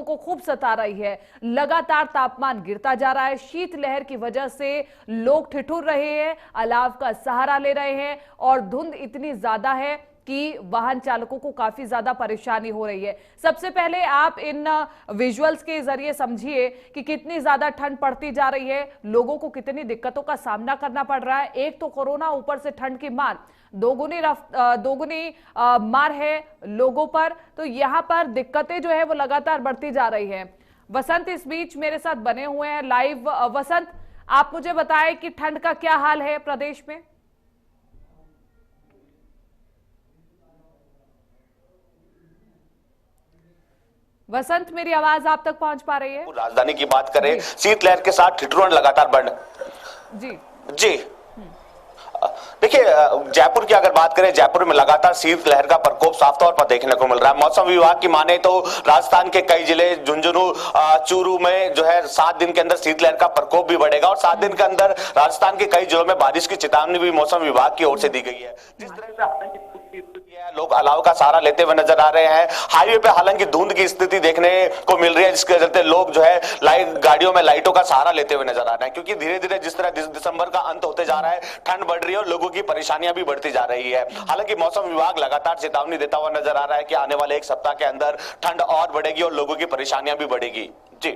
लोगों को खूब सता रही है। लगातार तापमान गिरता जा रहा है। शीतलहर की वजह से लोग ठिठुर रहे हैं, अलाव का सहारा ले रहे हैं और धुंध इतनी ज्यादा है कि वाहन चालकों को काफी ज्यादा परेशानी हो रही है। सबसे पहले आप इन विजुअल्स के जरिए समझिए कि कितनी ज्यादा ठंड पड़ती जा रही है, लोगों को कितनी दिक्कतों का सामना करना पड़ रहा है। एक तो कोरोना, ऊपर से ठंड की मार, दोगुनी मार है लोगों पर। तो यहां पर दिक्कतें जो है वो लगातार बढ़ती जा रही है। वसंत इस बीच मेरे साथ बने हुए हैं लाइव। वसंत, आप मुझे बताएं कि ठंड का क्या हाल है प्रदेश में। वसंत, मेरी आवाज आप तक पहुंच पा रही है? राजधानी की बात करें, शीतलहर के साथ ठिठुरन लगातार बढ़ जी जी देखिए, जयपुर की अगर बात करें, जयपुर में लगातार शीतलहर का प्रकोप साफ तौर पर देखने को मिल रहा है। मौसम विभाग की माने तो राजस्थान के कई जिले, झुंझुनू, चूरू में जो है 7 दिन के अंदर शीतलहर का प्रकोप भी बढ़ेगा और 7 दिन के अंदर राजस्थान के कई जिलों में बारिश की चेतावनी भी मौसम विभाग की ओर से दी गई है। जिस तरह से लोग अलाव का सहारा लेते हुए नजर आ रहे हैं। हाईवे पे हालांकि धुंध की स्थिति देखने को मिल रही है, जिसके चलते लोग जो है गाड़ियों में लाइटों का सहारा लेते हुए नजर आ रहे हैं, क्योंकि धीरे धीरे जिस तरह दिसंबर का अंत होते जा रहा है, ठंड बढ़ रही है और लोगों की परेशानियां भी बढ़ती जा रही है। हालांकि मौसम विभाग लगातार चेतावनी देता हुआ नजर आ रहा है कि आने वाले 1 सप्ताह के अंदर ठंड और बढ़ेगी और लोगों की परेशानियां भी बढ़ेगी। जी,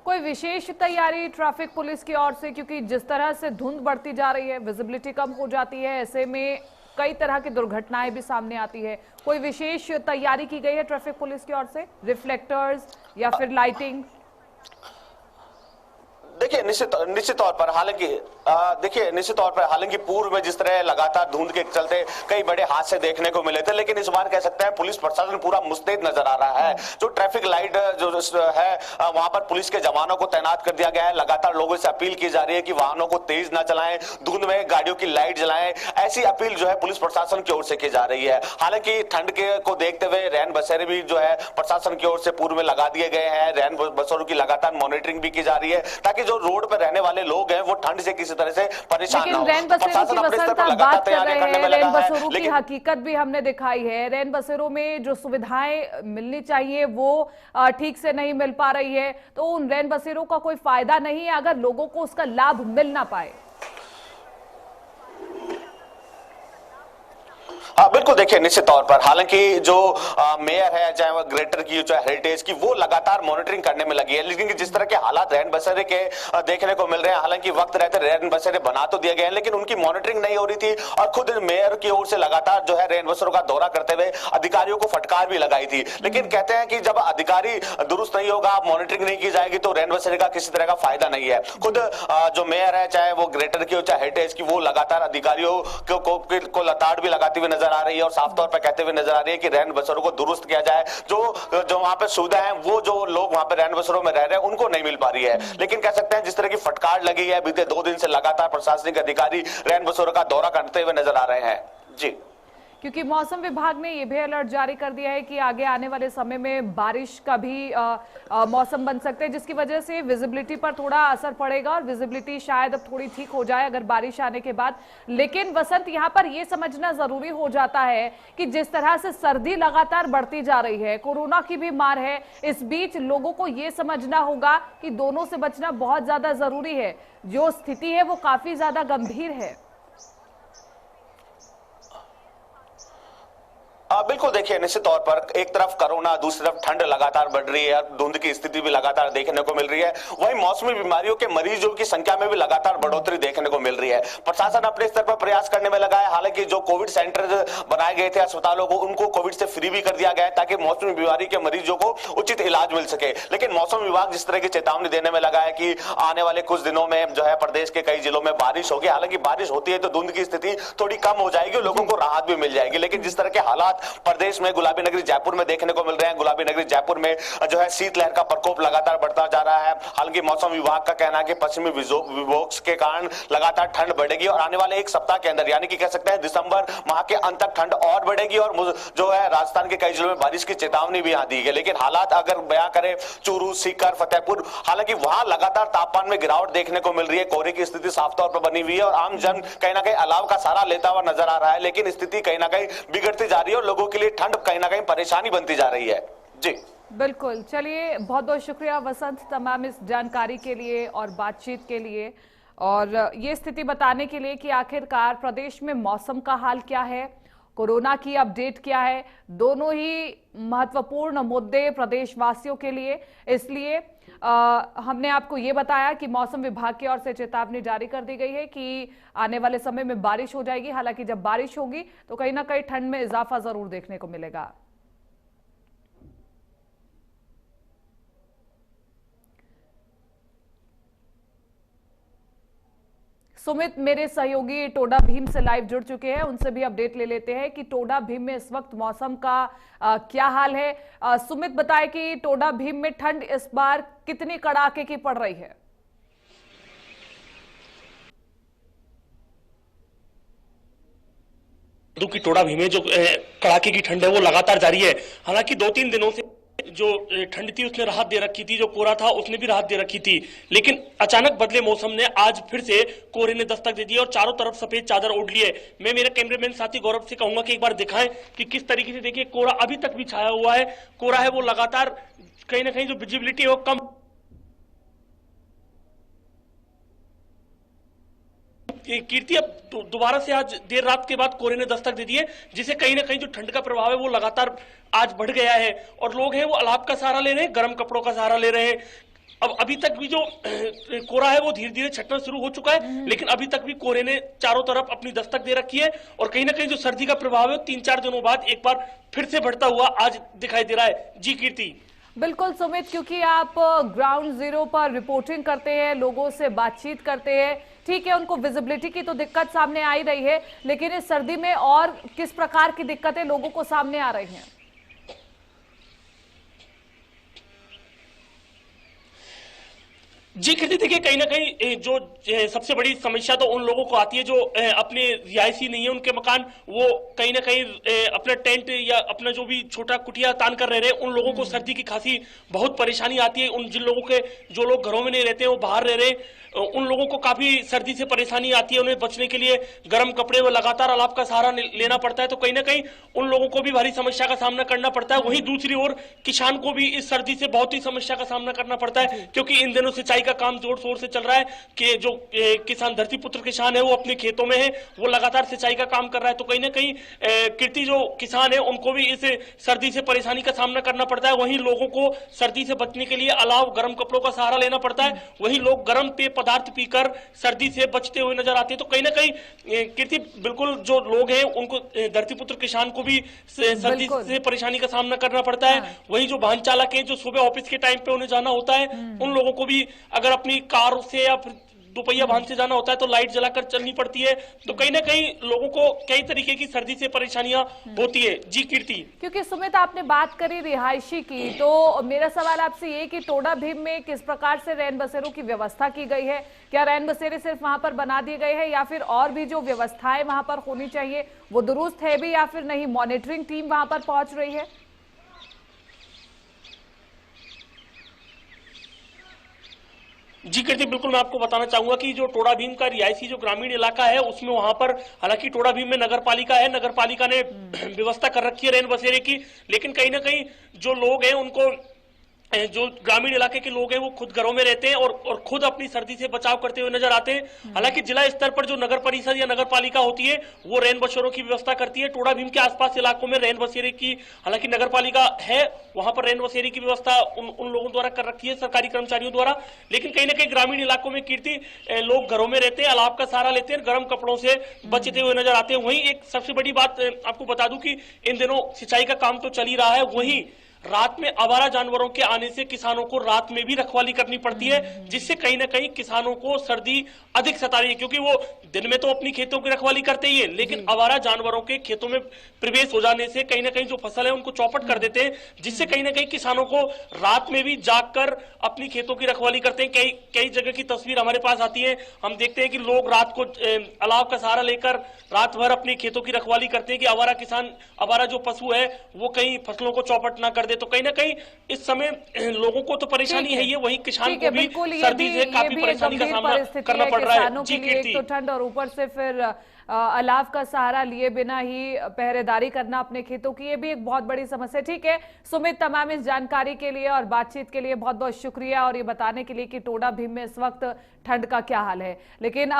कोई विशेष तैयारी ट्रैफिक पुलिस की ओर से, क्योंकि जिस तरह से धुंध बढ़ती जा रही है, विजिबिलिटी कम हो जाती है, ऐसे में कई तरह की दुर्घटनाएं भी सामने आती है। कोई विशेष तैयारी की गई है ट्रैफिक पुलिस की ओर से, रिफ्लेक्टर्स या फिर लाइटिंग? देखिए, निश्चित तौर पर हालांकि पूर्व में जिस तरह लगातार धुंध के चलते कई बड़े हादसे देखने को मिले थे, लेकिन इस बार कह सकते हैं पुलिस प्रशासन पूरा मुस्तैद नजर आ रहा है। जो ट्रैफिक लाइट जो है वहां पर पुलिस के जवानों को तैनात कर दिया गया है। लगातार लोगों से अपील की जा रही है कि वाहनों को तेज ना चलाएं, धुंध में गाड़ियों की लाइट जलाएं। ऐसी अपील जो है पुलिस प्रशासन की ओर से की जा रही है। हालांकि ठंड को देखते हुए रैन बसेरे भी जो है प्रशासन की ओर से पूर्व में लगा दिए गए हैं। रैन बसेरों की लगातार मॉनिटरिंग भी की जा रही है, ताकि जो रोड पर रहने वाले लोग हैं वो ठंड से किसी तरह से परेशान ना हो। रैन बसेरों की वसंत आप बात कर रहे हैं, रैन बसेरों की हकीकत भी हमने दिखाई है। रैन बसेरों में जो सुविधाएं मिलनी चाहिए वो ठीक से नहीं मिल पा रही है, तो उन रैन बसेरों का कोई फायदा नहीं है अगर लोगों को उसका लाभ मिल ना पाए। हाँ बिल्कुल, देखिए निश्चित तौर पर हालांकि जो मेयर है, चाहे वो ग्रेटर की चाहे हेरिटेज की, वो लगातार मॉनिटरिंग करने में लगी है। लेकिन जिस तरह के हालात रैन बसेरे के देखने को मिल रहे हैं, हालांकि वक्त रहते रैन बसेरे बना तो दिए गए हैं, लेकिन उनकी मॉनिटरिंग नहीं हो रही थी और खुद मेयर की ओर से लगातार जो है रैन बसेरों का दौरा करते हुए अधिकारियों को फटकार भी लगाई थी। लेकिन कहते हैं कि जब अधिकारी दुरुस्त नहीं होगा, मॉनिटरिंग नहीं की जाएगी, तो रैन बसेरे का किसी तरह का फायदा नहीं है। खुद जो मेयर है, चाहे वो ग्रेटर की हो चाहे हेरिटेज की, वो लगातार अधिकारियों को लताड़ भी लगाती हुई नजर आ रही है और साफ तौर पर कहते हुए नजर आ रही है कि रैन बसेरों को दुरुस्त किया जाए। जो वहां पे सुविधा है, वो जो लोग वहां पे रैन बसेरों में रह रहे हैं उनको नहीं मिल पा रही है। लेकिन कह सकते हैं जिस तरह की फटकार लगी है, बीते 2 दिन से लगातार प्रशासनिक अधिकारी रैन बसेरों का दौरा करते हुए नजर आ रहे हैं। जी, क्योंकि मौसम विभाग ने यह भी अलर्ट जारी कर दिया है कि आगे आने वाले समय में बारिश का भी मौसम बन सकते हैं, जिसकी वजह से विजिबिलिटी पर थोड़ा असर पड़ेगा और विजिबिलिटी शायद अब थोड़ी ठीक हो जाए अगर बारिश आने के बाद। लेकिन वसंत, यहाँ पर यह समझना जरूरी हो जाता है कि जिस तरह से सर्दी लगातार बढ़ती जा रही है, कोरोना की भी मार है, इस बीच लोगों को यह समझना होगा कि दोनों से बचना बहुत ज्यादा जरूरी है। जो स्थिति है वो काफी ज्यादा गंभीर है। बिल्कुल, देखिए निश्चित तौर पर एक तरफ कोरोना, दूसरी तरफ ठंड लगातार बढ़ रही है, धुंध की स्थिति भी लगातार देखने को मिल रही है। वहीं मौसमी बीमारियों के मरीजों की संख्या में भी लगातार बढ़ोतरी देखने को मिल रही है। प्रशासन अपने स्तर पर प्रयास करने में लगा है। हालांकि जो कोविड सेंटर बनाए गए थे अस्पतालों को, उनको कोविड से फ्री भी कर दिया गया है ताकि मौसमी बीमारी के मरीजों को उचित इलाज मिल सके। लेकिन मौसम विभाग जिस तरह की चेतावनी देने में लगा है कि आने वाले कुछ दिनों में जो है प्रदेश के कई जिलों में बारिश होगी। हालांकि बारिश होती है तो धुंध की स्थिति थोड़ी कम हो जाएगी, लोगों को राहत भी मिल जाएगी। लेकिन जिस तरह के हालात प्रदेश में गुलाबी नगरी जयपुर में देखने को मिल रहे हैं, गुलाबी नगरी जयपुर में जो है शीतलहर का प्रकोप लगातार बढ़ता जा रहा है। हालांकि मौसम विभाग का कहना है कि पश्चिमी विक्षोभ के कारण लगातार ठंड बढ़ेगी और आने वाले 1 सप्ताह के अंदर, यानी कि कह सकते हैं दिसंबर माह के अंत तक ठंड और बढ़ेगी और जो है राजस्थान के कई जिलों में बारिश की चेतावनी भी यहां दी है। लेकिन हालात अगर बयां करें चूरू, सीकर, फतेहपुर, हालांकि वहां लगातार तापमान में गिरावट देखने को मिल रही है, कोहरे की स्थिति साफ तौर पर बनी हुई है और आम जन कहीं ना कहीं अलाव का सहारा लेता हुआ नजर आ रहा है। लेकिन स्थिति कहीं ना कहीं बिगड़ती जा रही है और लोगों के लिए ठंड कहीं ना कहीं परेशानी बनती जा रही है। जी, बिल्कुल, चलिए बहुत बहुत शुक्रिया वसंत तमाम इस जानकारी के लिए और बातचीत के लिए, और ये स्थिति बताने के लिए कि आखिरकार प्रदेश में मौसम का हाल क्या है, कोरोना की अपडेट क्या है। दोनों ही महत्वपूर्ण मुद्दे प्रदेशवासियों के लिए, इसलिए हमने आपको ये बताया कि मौसम विभाग की ओर से चेतावनी जारी कर दी गई है कि आने वाले समय में बारिश हो जाएगी। हालांकि जब बारिश होगी तो कहीं ना कहीं ठंड में इजाफा जरूर देखने को मिलेगा। सुमित मेरे सहयोगी टोडा भीम से लाइव जुड़ चुके हैं, उनसे भी अपडेट ले लेते हैं कि टोडा भीम में इस वक्त मौसम का क्या हाल है। सुमित बताएं कि टोडा भीम में ठंड इस बार कितनी कड़ाके की पड़ रही है। की टोडा भीम में जो कड़ाके की ठंड है वो लगातार जारी है। हालांकि 2-3 दिनों से जो ठंड थी उसने राहत दे रखी थी, जो कोहरा था उसने भी राहत दे रखी थी, लेकिन अचानक बदले मौसम ने आज फिर से कोहरे ने दस्तक दे दी और चारों तरफ सफेद चादर ओढ़ ली है। मैं मेरे कैमरामैन साथी गौरव से कहूंगा कि एक बार दिखाएं कि किस तरीके से, देखिए कोहरा अभी तक भी छाया हुआ है। कोहरा है वो लगातार कहीं ना कहीं जो विजिबिलिटी है वो कम, कीर्ति अब दोबारा से आज देर रात के बाद कोहरे ने दस्तक दे दी है, जिसे कहीं ना कहीं जो ठंड का प्रभाव है वो लगातार आज बढ़ गया है और लोग हैं वो अलाव का सहारा ले रहे हैं, गर्म कपड़ों का सहारा ले रहे हैं। अब अभी तक भी जो कोहरा है वो धीरे धीरे छटना शुरू हो चुका है, लेकिन अभी तक भी कोहरे ने चारों तरफ अपनी दस्तक दे रखी है और कहीं ना कहीं जो सर्दी का प्रभाव है 3-4 दिनों बाद एक बार फिर से बढ़ता हुआ आज दिखाई दे रहा है। जी कीर्ति। बिल्कुल सुमित, क्योंकि आप ग्राउंड जीरो पर रिपोर्टिंग करते हैं, लोगों से बातचीत करते हैं, ठीक है उनको विजिबिलिटी की तो दिक्कत सामने आ ही रही है, लेकिन इस सर्दी में और किस प्रकार की दिक्कतें लोगों को सामने आ रही हैं? जी कीर्ति, देखिए कहीं ना कहीं जो सबसे बड़ी समस्या तो उन लोगों को आती है जो अपने रिहायशी नहीं है, उनके मकान वो कहीं ना कहीं अपना टेंट या अपना जो भी छोटा कुटिया तान कर रह रहे हैं, उन लोगों को सर्दी की खासी बहुत परेशानी आती है। उन जिन लोगों के जो लोग घरों में नहीं रहते हैं वो बाहर रह रहे हैं, उन लोगों को काफी सर्दी से परेशानी आती है। उन्हें बचने के लिए गर्म कपड़े व लगातार अलाव का सहारा लेना पड़ता है, तो कहीं ना कहीं उन लोगों को भी भारी समस्या का सामना करना पड़ता है। वहीं दूसरी ओर किसान को भी इस सर्दी से बहुत ही समस्या का सामना करना पड़ता है, क्योंकि इन दिनों सिंचाई का काम जोर शोर से चल रहा है कि जो किसान धरतीपुत्र किसान है वो अपने खेतों में है, वो लगातार सिंचाई का काम कर रहा है। तो कहीं ना कहीं कीर्ति जो किसान है उनको भी इस सर्दी से परेशानी का सामना करना पड़ता है। वहीं लोगों को सर्दी से बचने के लिए अलाव गर्म कपड़ों का सहारा लेना पड़ता है, वहीं लोग गर्म पेय पदार्थ पीकर सर्दी से बचते हुए नजर आते हैं। तो कहीं ना कहीं कीर्ति बिल्कुल जो लोग हैं उनको धरतीपुत्र किसान को भी सर्दी से परेशानी का सामना करना पड़ता है। वहीं जो वाहन चालक है जो सुबह ऑफिस के टाइम पे उन्हें जाना होता है, उन लोगों को भी अगर अपनी कार से या फिर दोपहिया वाहन से जाना होता है तो लाइट जलाकर चलनी पड़ती है। तो कहीं ना कहीं लोगों को कई तरीके की सर्दी से परेशानियां होती है। जी कीर्ति। क्योंकि सुमित आपने बात करी रिहायशी की, तो मेरा सवाल आपसे ये कि टोडा भीम में किस प्रकार से रैन बसेरों की व्यवस्था की गई है? क्या रैन बसेरे सिर्फ वहां पर बना दिए गए हैं या फिर और भी जो व्यवस्थाएं वहां पर होनी चाहिए वो दुरुस्त है भी या फिर नहीं? मॉनिटरिंग टीम वहां पर पहुंच रही है? जी कीर्ति, बिल्कुल मैं आपको बताना चाहूंगा कि जो टोडा भीम का रिहायशी जो ग्रामीण इलाका है उसमें वहां पर हालांकि टोडा भीम में नगर पालिका है, नगर पालिका ने व्यवस्था कर रखी है रैन बसेरे की, लेकिन कहीं ना कहीं जो लोग हैं उनको जो ग्रामीण इलाके के लोग हैं वो खुद घरों में रहते हैं और खुद अपनी सर्दी से बचाव करते हुए नजर आते हैं। हालांकि जिला स्तर पर जो नगर परिषद या नगर पालिका होती है वो रैन बसेरों की व्यवस्था करती है। टोडा भीम के आसपास इलाकों में रैन बसेरे की हालांकि नगर पालिका है, वहां पर रैन बसेरे की व्यवस्था उन लोगों द्वारा कर रखी है, सरकारी कर्मचारियों द्वारा। लेकिन कहीं ना कहीं ग्रामीण इलाकों में कीर्ति लोग घरों में रहते हैं, अलाव का सहारा लेते हैं, गर्म कपड़ों से बचते हुए नजर आते हैं। वहीं एक सबसे बड़ी बात आपको बता दूं कि इन दिनों सिंचाई का काम तो चल ही रहा है, वहीं रात में आवारा जानवरों के आने से किसानों को रात में भी रखवाली करनी पड़ती है, जिससे कहीं ना कहीं किसानों को सर्दी अधिक सता रही है, क्योंकि वो दिन में तो अपनी खेतों की रखवाली करते ही है, लेकिन आवारा जानवरों के खेतों में प्रवेश हो जाने से कहीं ना कहीं जो फसल है उनको चौपट कर देते हैं, जिससे कहीं ना कहीं किसानों को रात में भी जागकर अपनी खेतों की रखवाली करते हैं। कई जगह की तस्वीर हमारे पास आती है, हम देखते हैं कि लोग रात को अलाव का सहारा लेकर रात भर अपनी खेतों की रखवाली करते हैं कि आवारा जो पशु है वो कहीं फसलों को चौपट ना कर दे तो कहीं ना कहीं इस समय लोगों को तो परेशानी है ही, वहीं किसान ठीक है, को भी बिल्कुल सर्दी से काफी एक परेशानी का गंभीर सामना परिस्थिति करना है पड़ रहा है। किसानों जी के लिए। एक तो कीर्ति। ठंड और ऊपर से फिर अलाव का सहारा लिए बिना ही पहरेदारी करना अपने खेतों की, ये भी एक बहुत बड़ी समस्या। ठीक है सुमित, तमाम इस जानकारी के लिए और बातचीत के लिए बहुत बहुत शुक्रिया, और ये बताने के लिए कि टोडा भीम में इस वक्त ठंड का क्या हाल है। लेकिन